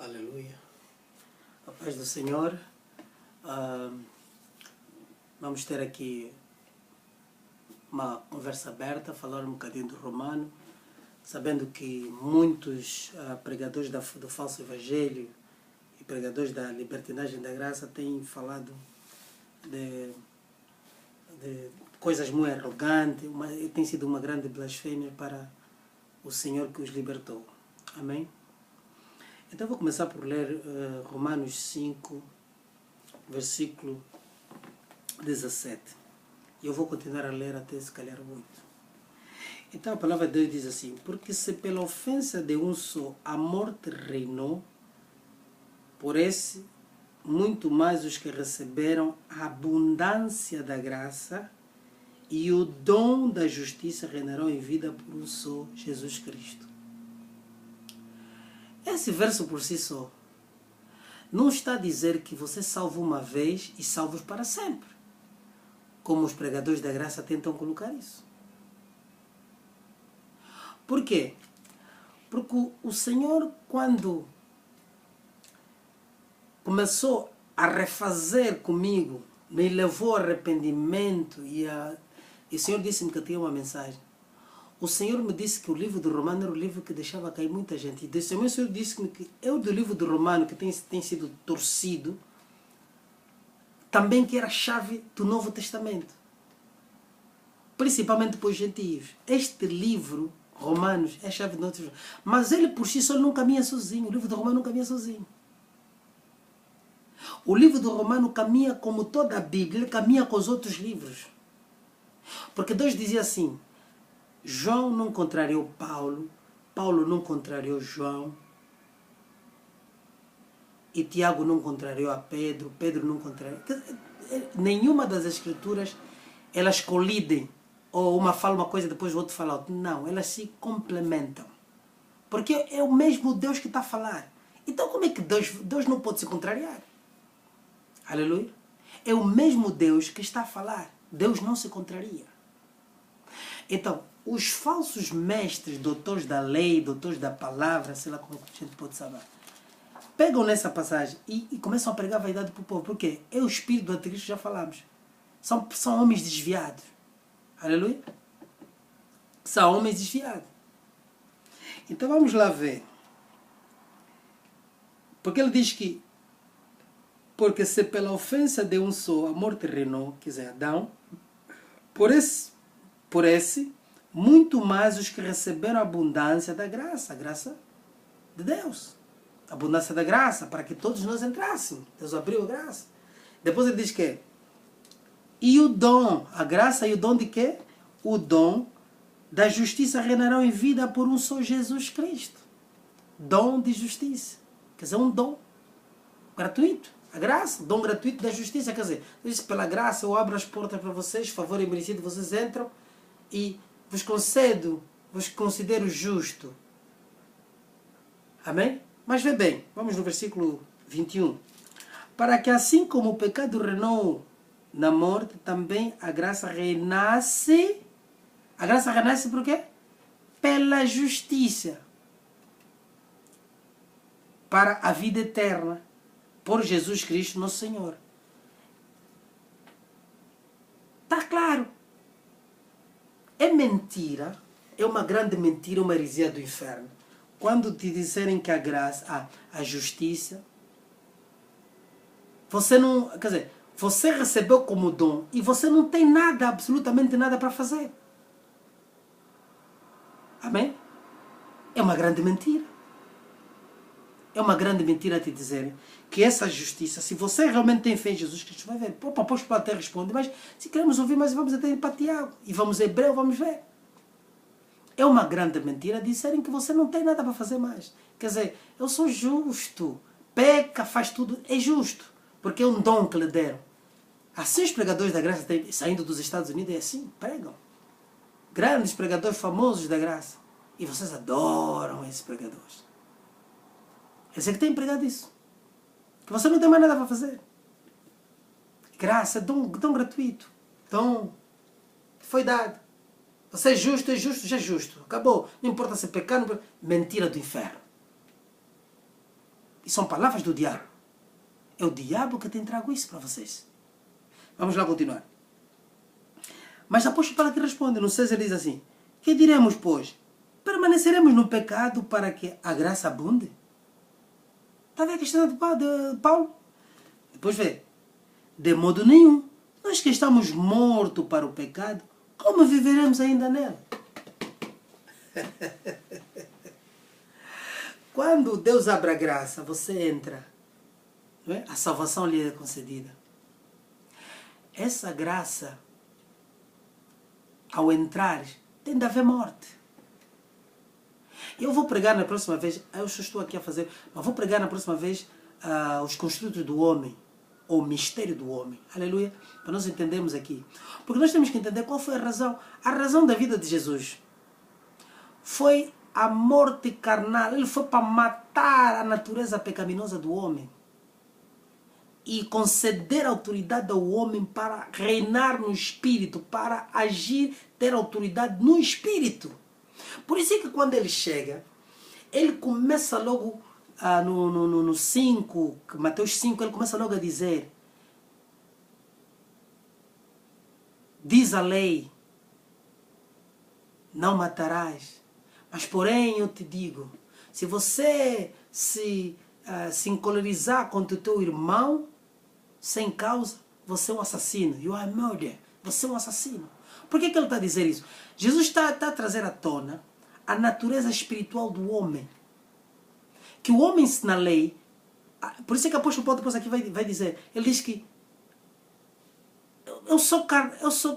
Aleluia. A paz do Senhor. Vamos ter aqui uma conversa aberta, falar um bocadinho do Romano, sabendo que muitos pregadores do falso evangelho e pregadores da libertinagem da graça têm falado de coisas muito arrogantes, tem sido uma grande blasfêmia para o Senhor que os libertou. Amém? Então vou começar por ler Romanos 5, versículo 17. E eu vou continuar a ler até se calhar muito. Então a palavra de Deus diz assim: porque se pela ofensa de um só a morte reinou, por esse muito mais os que receberam a abundância da graça e o dom da justiça reinarão em vida por um só, Jesus Cristo. Esse verso por si só não está a dizer que você salva uma vez e salvos para sempre, como os pregadores da graça tentam colocar isso. Por quê? Porque o Senhor, quando começou a refazer comigo, me levou ao arrependimento e o Senhor disse-me que eu tinha uma mensagem. O Senhor me disse que o livro do Romano era o livro que deixava cair muita gente. E o Senhor disse-me que eu do livro do Romano, que tem sido torcido, também que era a chave do Novo Testamento. Principalmente para os gentios. Este livro, Romanos, é a chave do Novo Testamento. Mas ele por si só não caminha sozinho. O livro do Romano não caminha sozinho. O livro do Romano caminha como toda a Bíblia, ele caminha com os outros livros. Porque Deus dizia assim: João não contrariou Paulo, Paulo não contrariou João, e Tiago não contrariou a Pedro, Pedro não contrariou. Nenhuma das escrituras elas colidem, ou uma fala uma coisa depois o outro fala outra. Não, elas se complementam. Porque é o mesmo Deus que está a falar. Então como é que Deus não pode se contrariar? Aleluia. É o mesmo Deus que está a falar. Deus não se contraria. Então, os falsos mestres, doutores da lei, doutores da palavra, sei lá como a gente pode saber, pegam nessa passagem e começam a pregar a vaidade para o povo. Por quê? É o espírito do anticristo, já falamos. São homens desviados. Aleluia? São homens desviados. Então vamos lá ver. Porque ele diz que porque se pela ofensa de um só a morte reinou, quer dizer, Adão, por esse, muito mais os que receberam a abundância da graça, a graça de Deus. A abundância da graça, para que todos nós entrássemos. Deus abriu a graça. Depois ele diz que e o dom, a graça e o dom de quê? O dom da justiça reinarão em vida por um só Jesus Cristo. Dom de justiça. Quer dizer, um dom gratuito. A graça, dom gratuito da justiça. Quer dizer, diz, pela graça eu abro as portas para vocês, favor e merecido, vocês entram e vos considero justo. Amém? Mas vê bem, vamos no versículo 21. Para que assim como o pecado reinou na morte, também a graça reinasse. A graça reinasse por quê? Pela justiça. Para a vida eterna. Por Jesus Cristo, nosso Senhor. Está claro. É mentira, é uma grande mentira, uma heresia do inferno. Quando te disserem que a graça, a justiça, você não, quer dizer, você recebeu como dom e você não tem nada, absolutamente nada para fazer. Amém? É uma grande mentira. É uma grande mentira te dizerem que essa justiça, se você realmente tem fé em Jesus Cristo, vai ver. O apóstolo até responde, mas se queremos ouvir mais, vamos até ir para Tiago. E vamos a Hebreu, vamos ver. É uma grande mentira dizerem que você não tem nada para fazer mais. Quer dizer, eu sou justo. Peca, faz tudo, é justo. Porque é um dom que lhe deram. Assim os pregadores da graça, saindo dos Estados Unidos, é assim, pregam. Grandes pregadores famosos da graça. E vocês adoram esses pregadores. Eles é que têm pregado isso. Que você não tem mais nada para fazer. Graça, dom gratuito. Dom que foi dado. Você é justo, já é justo. Acabou. Não importa se pecar, mentira do inferno. E são palavras do diabo. É o diabo que tem trago isso para vocês. Vamos lá continuar. Mas o apóstolo Paulo aqui responde, no 6 ele diz assim: que diremos, pois? Permaneceremos no pecado para que a graça abunde? Está a ver a questão de Paulo? Depois vê. De modo nenhum. Nós que estamos mortos para o pecado, como viveremos ainda nele? Quando Deus abre a graça, você entra. Não é? A salvação lhe é concedida. Essa graça, ao entrar, tem de haver morte. Eu vou pregar na próxima vez, eu só estou aqui a fazer, mas vou pregar na próxima vez os construtos do homem, ou o mistério do homem. Aleluia. Para nós entendermos aqui. Porque nós temos que entender qual foi a razão. A razão da vida de Jesus foi a morte carnal. Ele foi para matar a natureza pecaminosa do homem. E conceder autoridade ao homem para reinar no espírito, para agir, ter autoridade no espírito. Por isso é que quando ele chega, ele começa logo no 5, Mateus 5, ele começa logo a dizer: diz a lei, não matarás. Mas porém eu te digo, se você se encolerizar contra o teu irmão, sem causa, você é um assassino. You are a murderer. Você é um assassino. Por que ele está a dizer isso? Jesus está a trazer à tona a natureza espiritual do homem. Que o homem na lei, por isso é que o apóstolo Paulo depois aqui vai dizer, ele diz que eu sou carnal, eu sou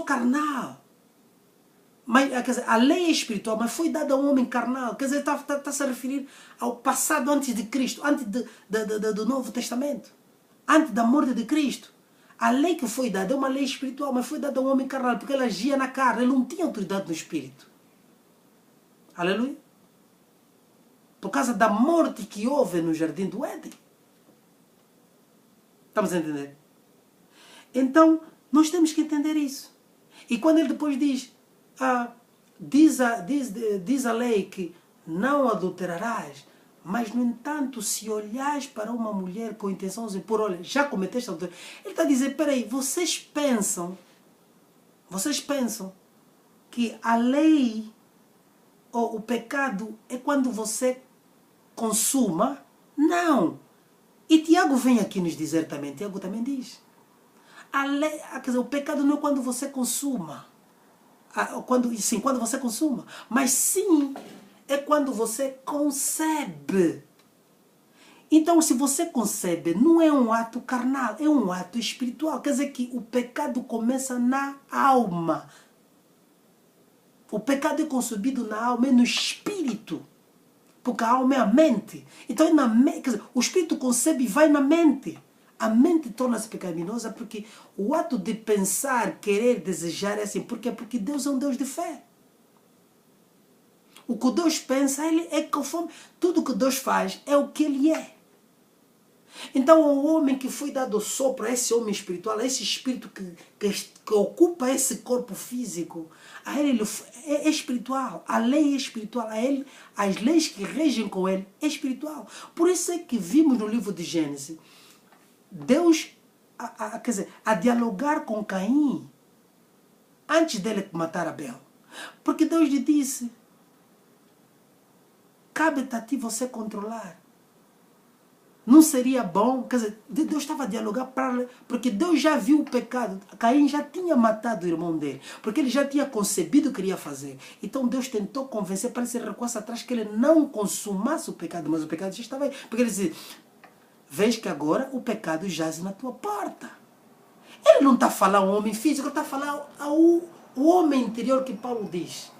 carnal. Mas, quer dizer, a lei é espiritual, mas foi dada a um homem carnal. Quer dizer, está se a referir ao passado antes de Cristo, antes do Novo Testamento, antes da morte de Cristo. A lei que foi dada é uma lei espiritual, mas foi dada a um homem carnal, porque ele agia na carne, ele não tinha autoridade no espírito. Aleluia. Por causa da morte que houve no jardim do Éden. Estamos a entender? Então, nós temos que entender isso. E quando ele depois diz, diz a lei que não adulterarás, mas, no entanto, se olhares para uma mulher com intenção de por olha, já cometeste adultério. Ele está a dizer, peraí, vocês pensam que a lei ou o pecado é quando você consuma? Não. E Tiago vem aqui nos dizer também, Tiago também diz, a lei, quer dizer, o pecado não é quando você consuma, quando você consuma, mas sim é quando você concebe. Então, se você concebe, não é um ato carnal, é um ato espiritual. Quer dizer que o pecado começa na alma. O pecado é concebido na alma, é no espírito. Porque a alma é a mente. Então, quer dizer, o espírito concebe e vai na mente. A mente torna-se pecaminosa porque o ato de pensar, querer, desejar é assim. Por quê? Porque Deus é um Deus de fé. O que Deus pensa, ele é conforme tudo que Deus faz, é o que ele é. Então, o homem que foi dado sopro, esse homem espiritual, esse espírito que ocupa esse corpo físico, a ele é espiritual. A lei é espiritual. A ele, as leis que regem com ele é espiritual. Por isso é que vimos no livro de Gênesis, Deus quer dizer, a dialogar com Caim antes dele matar Abel. Porque Deus lhe disse, cabe-te a ti você controlar. Não seria bom? Quer dizer, Deus estava a dialogar porque Deus já viu o pecado. Caim já tinha matado o irmão dele. Porque ele já tinha concebido o que iria fazer. Então Deus tentou convencer para ele se recuar atrás que ele não consumasse o pecado. Mas o pecado já estava aí. Porque ele disse, vês que agora o pecado jaz na tua porta. Ele não está a falar ao homem físico, ele está a falar ao homem interior que Paulo diz.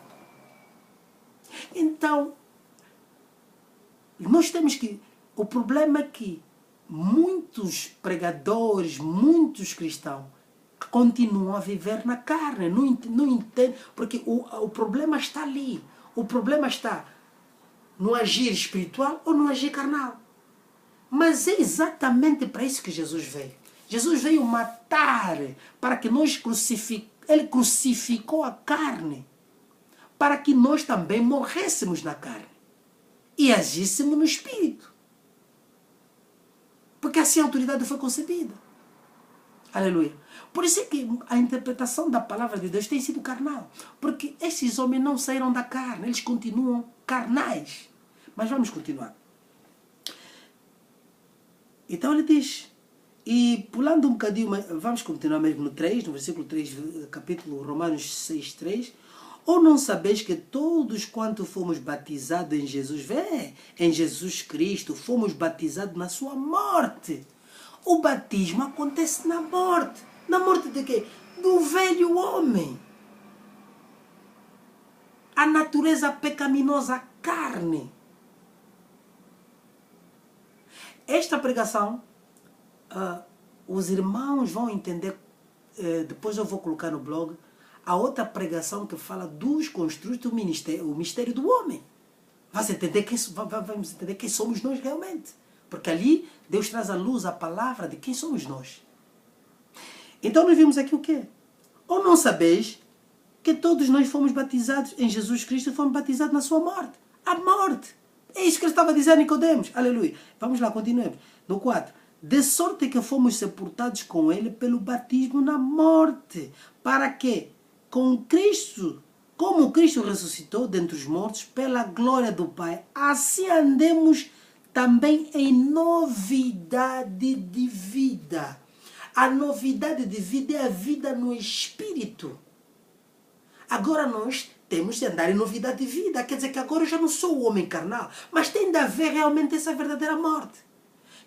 Então, nós temos que... O problema é que muitos pregadores, muitos cristãos, continuam a viver na carne. Não entendem, porque o problema está ali. O problema está no agir espiritual ou no agir carnal. Mas é exatamente para isso que Jesus veio. Jesus veio matar, para que nós Ele crucificou a carne, para que nós também morrêssemos na carne. E e agíssemos no Espírito. Porque assim a autoridade foi concebida. Aleluia. Por isso é que a interpretação da palavra de Deus tem sido carnal. Porque esses homens não saíram da carne, eles continuam carnais. Mas vamos continuar. Então ele diz, e pulando um bocadinho, vamos continuar mesmo no 3, no versículo 3, capítulo Romanos 6, 3. Ou não sabeis que todos quanto fomos batizados em Jesus, em Jesus Cristo, fomos batizados na sua morte. O batismo acontece na morte. Na morte de quê? Do velho homem. A natureza pecaminosa, a carne. Esta pregação, os irmãos vão entender, depois eu vou colocar no blog, a outra pregação que fala dos construtos do ministério, o mistério do homem. Vamos entender quem somos nós realmente. Porque ali Deus traz à luz a palavra de quem somos nós. Então nós vimos aqui o quê? Ou não sabeis que todos nós fomos batizados em Jesus Cristo e fomos batizados na sua morte. A morte. É isso que ele estava dizendo a Nicodemos. Aleluia. Vamos lá, continuemos. No 4. De sorte que fomos sepultados com ele pelo batismo na morte. Para que, com Cristo, como Cristo ressuscitou dentre os mortos, pela glória do Pai, assim andemos também em novidade de vida. A novidade de vida é a vida no Espírito. Agora nós temos de andar em novidade de vida. Quer dizer que agora eu já não sou o homem carnal, mas tem de haver realmente essa verdadeira morte.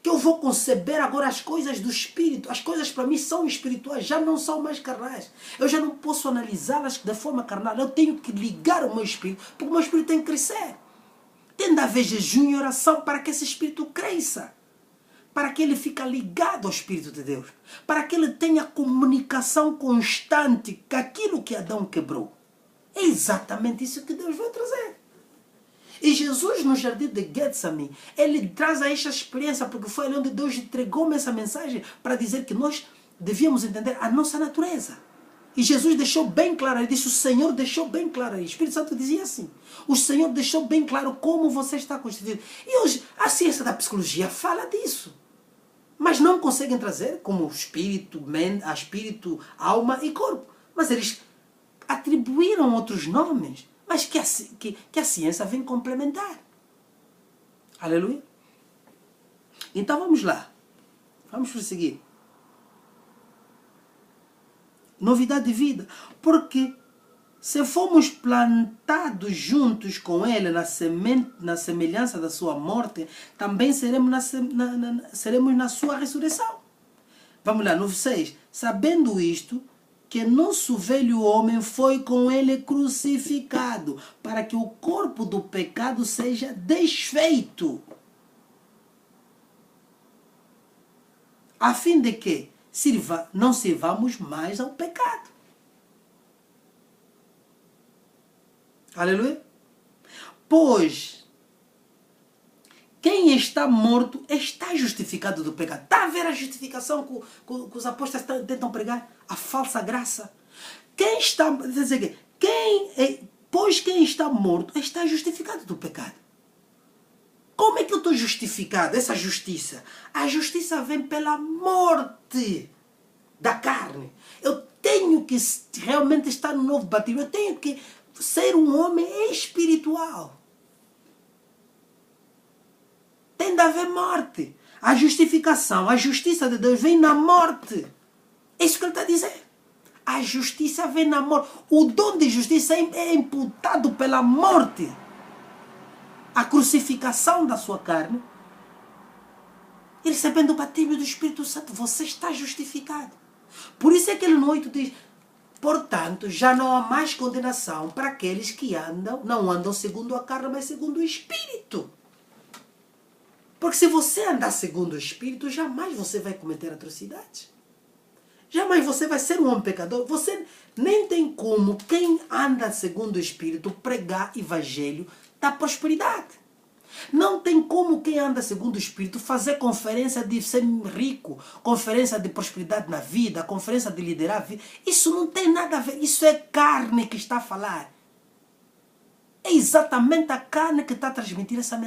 Que eu vou conceber agora as coisas do Espírito. As coisas para mim são espirituais, já não são mais carnais. Eu já não posso analisá-las de forma carnal. Eu tenho que ligar o meu Espírito, porque o meu Espírito tem que crescer. Tem de haver jejum e oração para que esse Espírito cresça. Para que ele fique ligado ao Espírito de Deus. Para que ele tenha comunicação constante com aquilo que Adão quebrou. É exatamente isso que Deus vai trazer. E Jesus no jardim de Getsemane, ele traz a esta experiência, porque foi ali onde Deus entregou-me essa mensagem para dizer que nós devíamos entender a nossa natureza. E Jesus deixou bem claro, ele disse, o Senhor deixou bem claro, o Espírito Santo dizia assim, o Senhor deixou bem claro como você está constituído. E hoje a ciência da psicologia fala disso. Mas não conseguem trazer como espírito, alma e corpo. Mas eles atribuíram outros nomes, mas que a ciência vem complementar. Aleluia. Então vamos lá. Vamos prosseguir. Novidade de vida. Porque se fomos plantados juntos com ele na semelhança da sua morte, também seremos na sua ressurreição. Vamos lá, no 6. Sabendo isto, que nosso velho homem foi com ele crucificado, para que o corpo do pecado seja desfeito, a fim de que não sirvamos mais ao pecado. Aleluia. Pois quem está morto está justificado do pecado. Está a ver a justificação que os apóstolos tentam pregar? A falsa graça. Pois quem está morto está justificado do pecado. Como é que eu estou justificado? Essa justiça. A justiça vem pela morte da carne. Eu tenho que realmente estar no novo batismo. Eu tenho que ser um homem espiritual. Tem de haver morte. A justificação, a justiça de Deus vem na morte. É isso que ele está a dizer. A justiça vem na morte. O dom de justiça é imputado pela morte. A crucificação da sua carne. E recebendo o batismo do Espírito Santo, você está justificado. Por isso é que ele no 8 diz, portanto, já não há mais condenação para aqueles que não andam segundo a carne, mas segundo o Espírito. Porque se você andar segundo o Espírito, jamais você vai cometer atrocidades. Jamais você vai ser um homem pecador. Você nem tem como quem anda segundo o Espírito pregar evangelho da prosperidade. Não tem como quem anda segundo o Espírito fazer conferência de ser rico, conferência de prosperidade na vida, conferência de liderar a vida. Isso não tem nada a ver. Isso é carne que está a falar. É exatamente a carne que está a transmitir essa mensagem.